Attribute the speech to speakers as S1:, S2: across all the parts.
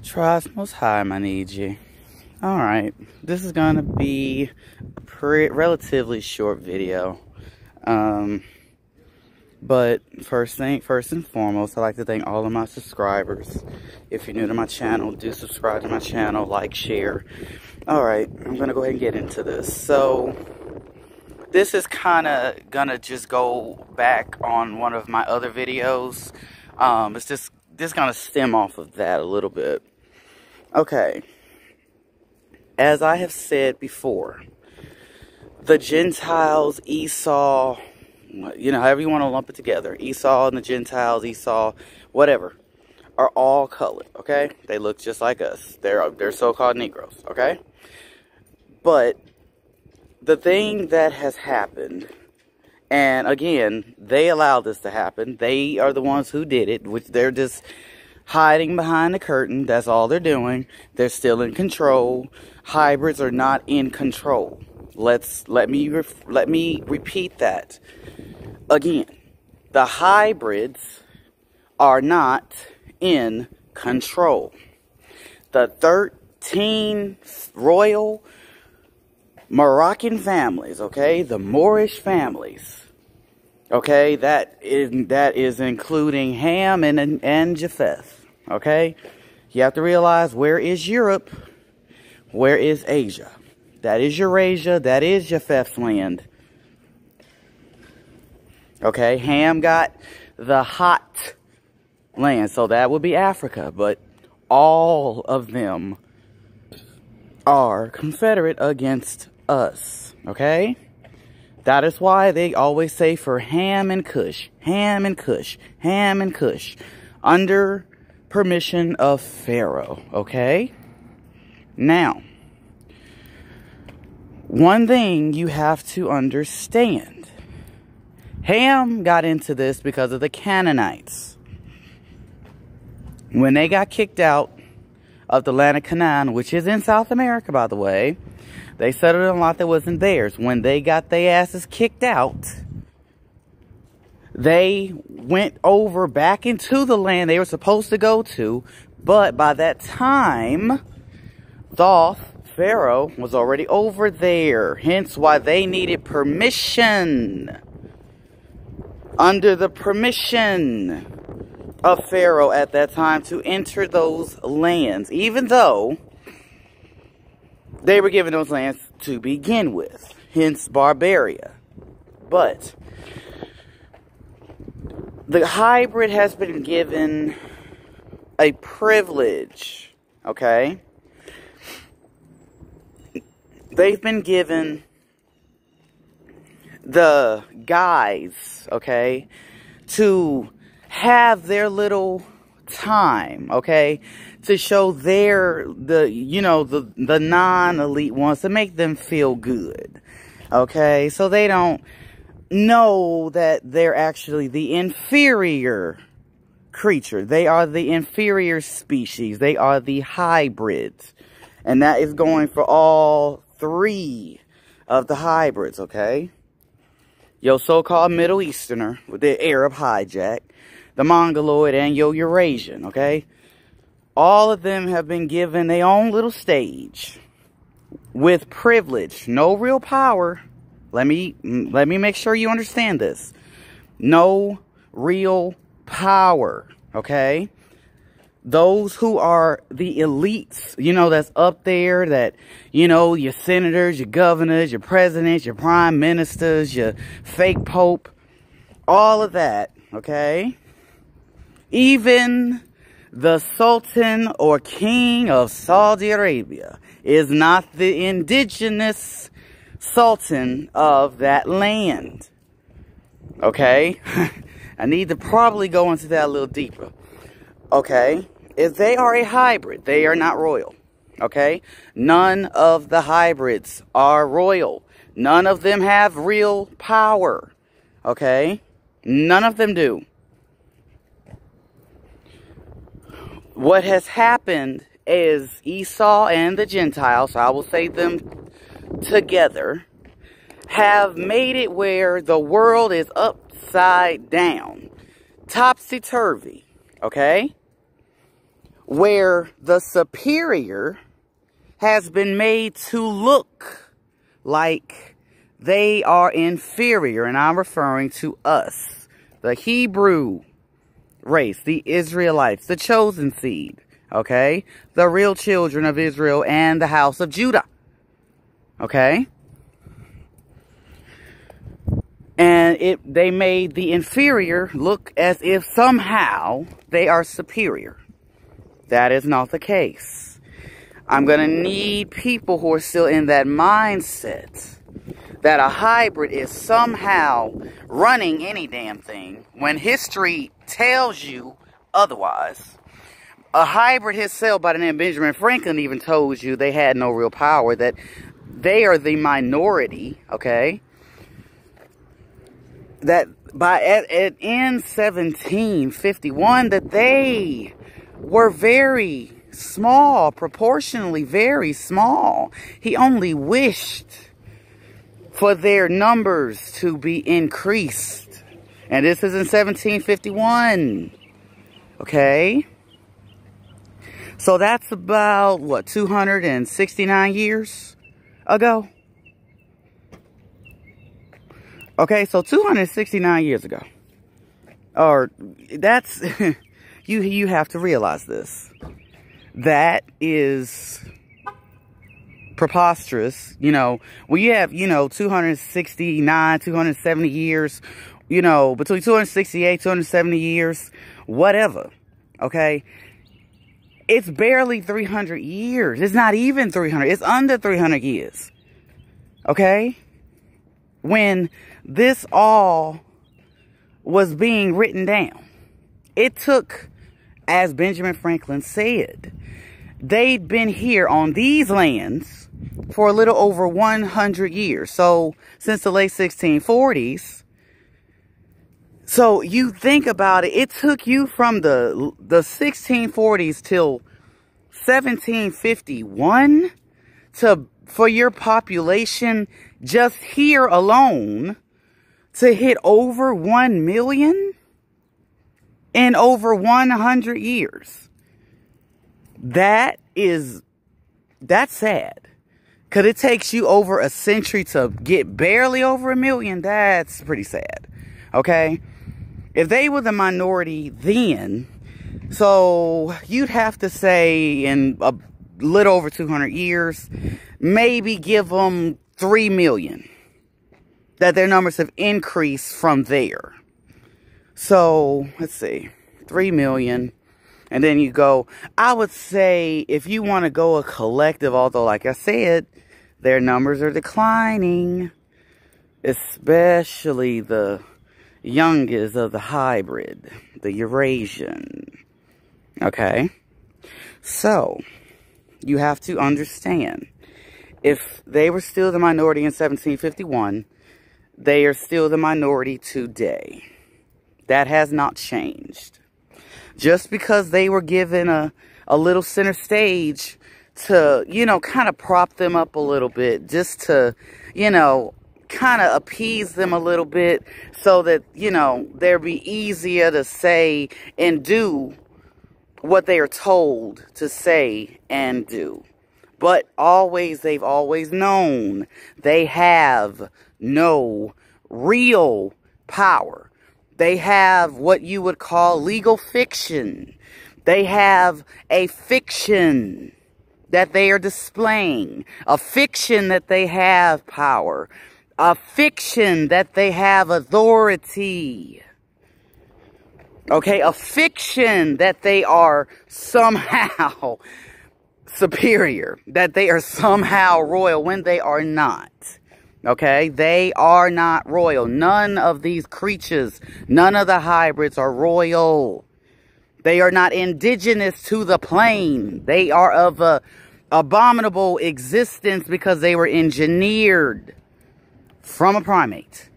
S1: Trust Most High, I need you. Alright, this is going to be a relatively short video. But first and foremost, I'd like to thank all of my subscribers. If you're new to my channel, do subscribe to my channel, like, share. Alright, I'm going to go ahead and get into this. So, this is kind of going to just go back on one of my other videos. It's just going to stem off of that a little bit. Okay. As I have said before, the Gentiles, Esau, you know, however you want to lump it together, Esau and the Gentiles, Esau, whatever, are all colored, okay? They look just like us. They're so-called Negroes, okay? But the thing that has happened, and again, they allowed this to happen. They are the ones who did it, which they're just hiding behind the curtain. That's all they're doing. They're still in control. Hybrids are not in control. Let me repeat that again. The hybrids are not in control. The 13 royal Moroccan families, okay, the Moorish families, okay, that is including Ham and Japheth, okay. You have to realize, where is Europe? Where is Asia? That is Eurasia. That is Japheth's land. Okay, Ham got the hot land, so that would be Africa. But all of them are Confederate against us. Okay? That is why they always say for Ham and Cush. Ham and Cush. Ham and Cush. Under permission of Pharaoh. Okay? Now, one thing you have to understand. Ham got into this because of the Canaanites. When they got kicked out of the land of Canaan, which is in South America, by the way, they settled in a lot that wasn't theirs. When they got their asses kicked out, they went over back into the land they were supposed to go to, but by that time, Thoth, Pharaoh, was already over there. Hence why they needed permission. Under the permission of Pharaoh at that time to enter those lands. Even though they were given those lands to begin with. Hence Barbaria. But the hybrid has been given a privilege. Okay? They've been given the guys, okay, to have their little time, okay, to show the non-elite ones, to make them feel good, okay, so they don't know that they're actually the inferior creature. They are the inferior species. They are the hybrids, and that is going for all three of the hybrids, okay? Your so-called Middle Easterner with the Arab hijack, the Mongoloid, and your Eurasian, okay? All of them have been given their own little stage with privilege, no real power. Let me make sure you understand this. No real power, okay? Those who are the elites, you know, that's up there, that, you know, your senators, your governors, your presidents, your prime ministers, your fake pope, all of that, okay? Even the Sultan or King of Saudi Arabia is not the indigenous Sultan of that land, okay? I need to probably go into that a little deeper, okay? If they are a hybrid, they are not royal, okay? None of the hybrids are royal. None of them have real power, okay? None of them do. What has happened is Esau and the Gentiles, I will say them together, have made it where the world is upside down, topsy-turvy, okay? where the superior has been made to look like they are inferior. And I'm referring to us, the Hebrew race, the Israelites, the chosen seed, okay? The real children of Israel and the house of Judah, okay? And they made the inferior look as if somehow they are superior. That is not the case. I'm going to need people who are still in that mindset that a hybrid is somehow running any damn thing when history tells you otherwise. A hybrid himself by the name of Benjamin Franklin even told you they had no real power, that they are the minority, okay? That in 1751 that they were very small, proportionally very small. He only wished for their numbers to be increased. And this is in 1751. Okay? So that's about, what, 269 years ago? Okay, so 269 years ago. Or, that's, you have to realize this. That is preposterous. You know, when you have, 269, 270 years, between 268, 270 years, whatever, okay? It's barely 300 years. It's not even 300. It's under 300 years, okay? When this all was being written down. It took, as Benjamin Franklin said, they'd been here on these lands for a little over 100 years. So, since the late 1640s. So, you think about it, it took you from the 1640s till 1751 for your population just here alone to hit over 1 million in over 100 years. That's sad. Because it takes you over a century to get barely over 1 million. That's pretty sad. Okay? If they were the minority then, so you'd have to say in a little over 200 years, maybe give them 3 million. That their numbers have increased from there. So, let's see. 3 million. And then you go, I would say, if you want to go a collective, although, like I said, their numbers are declining. Especially the youngest of the hybrid. The Eurasian. Okay? So, you have to understand. If they were still the minority in 1751, they are still the minority today. That has not changed. Just because they were given a little center stage to, kind of prop them up a little bit. Just to, kind of appease them a little bit. So that, they'll be easier to say and do what they are told to say and do. But they've always known they have no real power. They have what you would call legal fiction. They have a fiction that they are displaying. A fiction that they have power. A fiction that they have authority. Okay, a fiction that they are somehow superior. That they are somehow royal when they are not. Okay, they are not royal. None of these creatures, none of the hybrids are royal. They are not indigenous to the plane. They are of a abominable existence because they were engineered from a primate.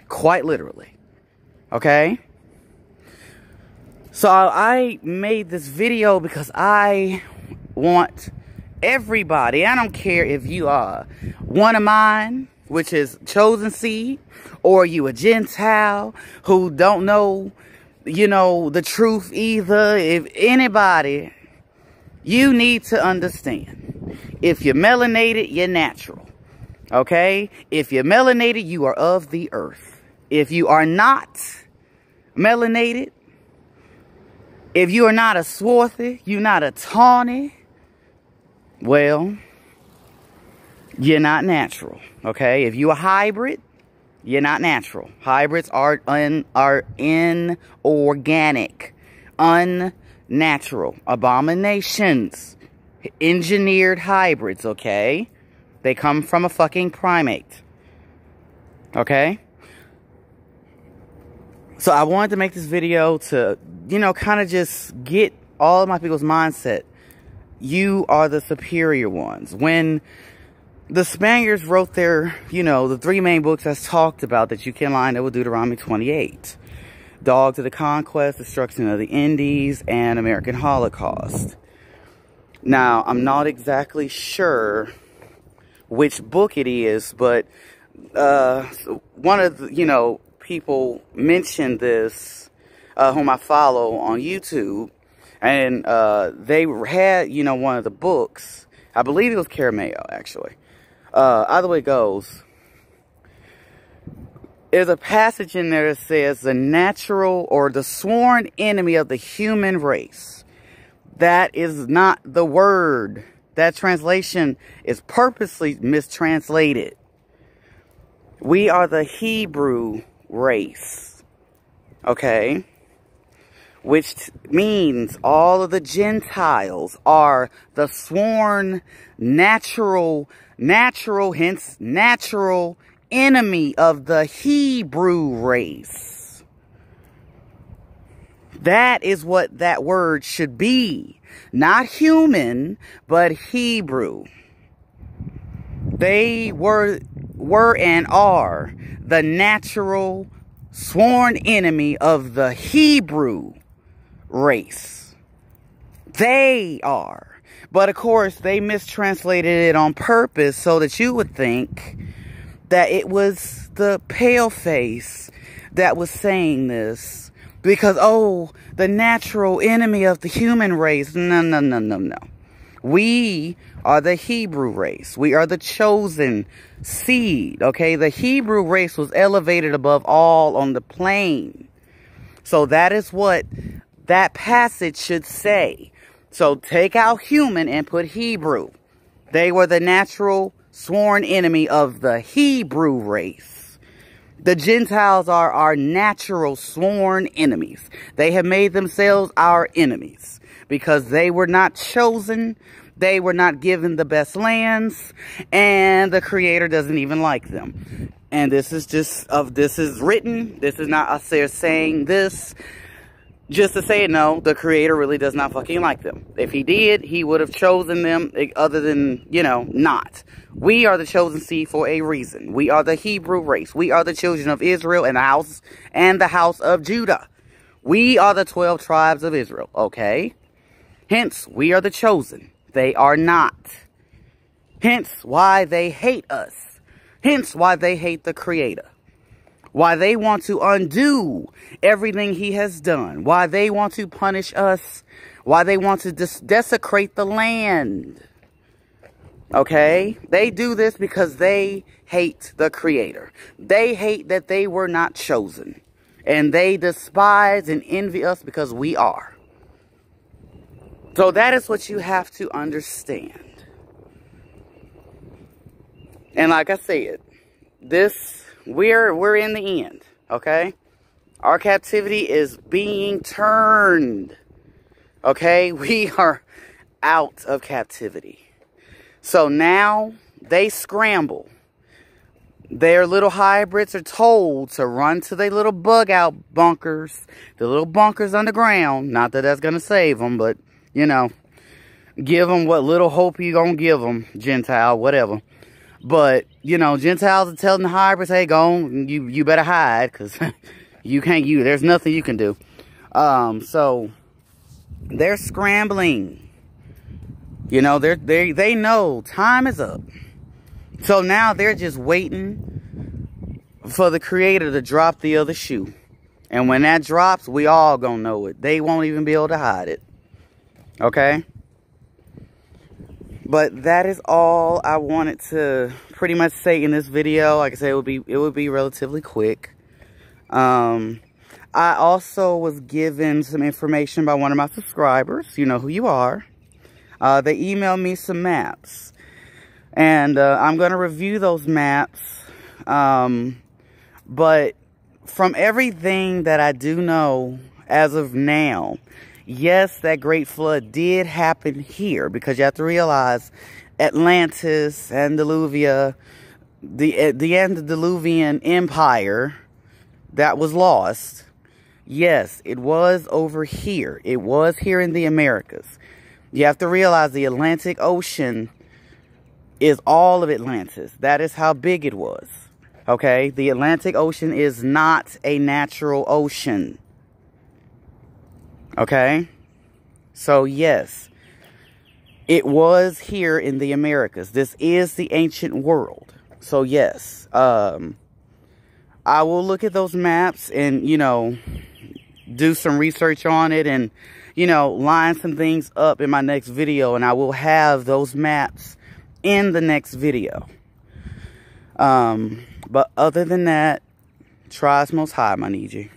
S1: Quite literally. Okay? So I made this video because I want everybody, I don't care if you are one of mine, which is chosen seed, or you a Gentile who don't know, the truth either. If anybody You need to understand. If you're melanated, you're natural. Okay? If you're melanated, you are of the earth. If you are not melanated, if you are not a swarthy, you're not a tawny, well, you're not natural. Okay? If you're a hybrid, you're not natural. Hybrids are inorganic, unnatural, abominations, engineered hybrids, okay? They come from a fucking primate. Okay? So I wanted to make this video to, you know, kind of just get all of my people's mindset. You are the superior ones. When the Spaniards wrote their, you know, the 3 main books that's talked about that you can line up with Deuteronomy 28. Dogs of the Conquest, Destruction of the Indies, and American Holocaust. Now, I'm not exactly sure which book it is, but one of the, you know, people mentioned this, whom I follow on YouTube, and they had, you know, one of the books. I believe it was Carameo, actually. Either way it goes, there's a passage in there that says the natural or the sworn enemy of the human race. That is not the word. That translation is purposely mistranslated. We are the Hebrew race. Okay? Which means all of the Gentiles are the sworn natural, hence natural enemy of the Hebrew race. That is what that word should be. Not human, but Hebrew. They were and are the natural sworn enemy of the Hebrew race. They are. But of course, they mistranslated it on purpose so that you would think that it was the paleface that was saying this. Because, oh, the natural enemy of the human race. No, no, no, no, no. We are the Hebrew race. We are the chosen seed, okay? The Hebrew race was elevated above all on the plane. So that is what that passage should say. So take out human and put Hebrew. They were the natural sworn enemy of the Hebrew race. The Gentiles are our natural sworn enemies. They have made themselves our enemies because they were not chosen. They were not given the best lands, and the Creator doesn't even like them. And this is just this is written. This is not Asa'r saying this just to say it. No, the Creator really does not fucking like them. If he did, he would have chosen them other than, you know, not. We are the chosen seed for a reason. We are the Hebrew race. We are the children of Israel and the house of Judah. We are the 12 tribes of Israel, okay? Hence, we are the chosen. They are not. Hence, why they hate us. Hence, why they hate the Creator. Why they want to undo everything he has done. Why they want to punish us. Why they want to desecrate the land. Okay? They do this because they hate the Creator. They hate that they were not chosen. And they despise and envy us because we are. So that is what you have to understand. And like I said, we're in the end, okay? Our captivity is being turned. Okay? We are out of captivity. So now they scramble. Their little hybrids are told to run to their little bug out bunkers. The little bunkers underground. Not that that's going to save them, but, you know, give them what little hope you going to give them, Gentile, whatever. But, you know, Gentiles are telling the hybrids, hey, go on, you better hide, because there's nothing you can do. So, they're scrambling. You know, they know time is up. So now they're just waiting for the Creator to drop the other shoe. And when that drops, we all gonna know it. They won't even be able to hide it. Okay? But that is all I wanted to pretty much say in this video. Like I said, it would be relatively quick. I also was given some information by one of my subscribers. You know who you are. They emailed me some maps. And I'm going to review those maps. But from everything that I do know as of now, yes, that Great Flood did happen here. Because you have to realize Atlantis, Andalusia, the Antediluvian Empire that was lost. Yes, it was over here. It was here in the Americas. You have to realize the Atlantic Ocean is all of Atlantis. That is how big it was. Okay? The Atlantic Ocean is not a natural ocean. Okay? So, yes. It was here in the Americas. This is the ancient world. So, yes. I will look at those maps and, you know, do some research on it and, you know, line some things up in my next video. And I will have those maps in the next video. But other than that, tries most high, my Niji.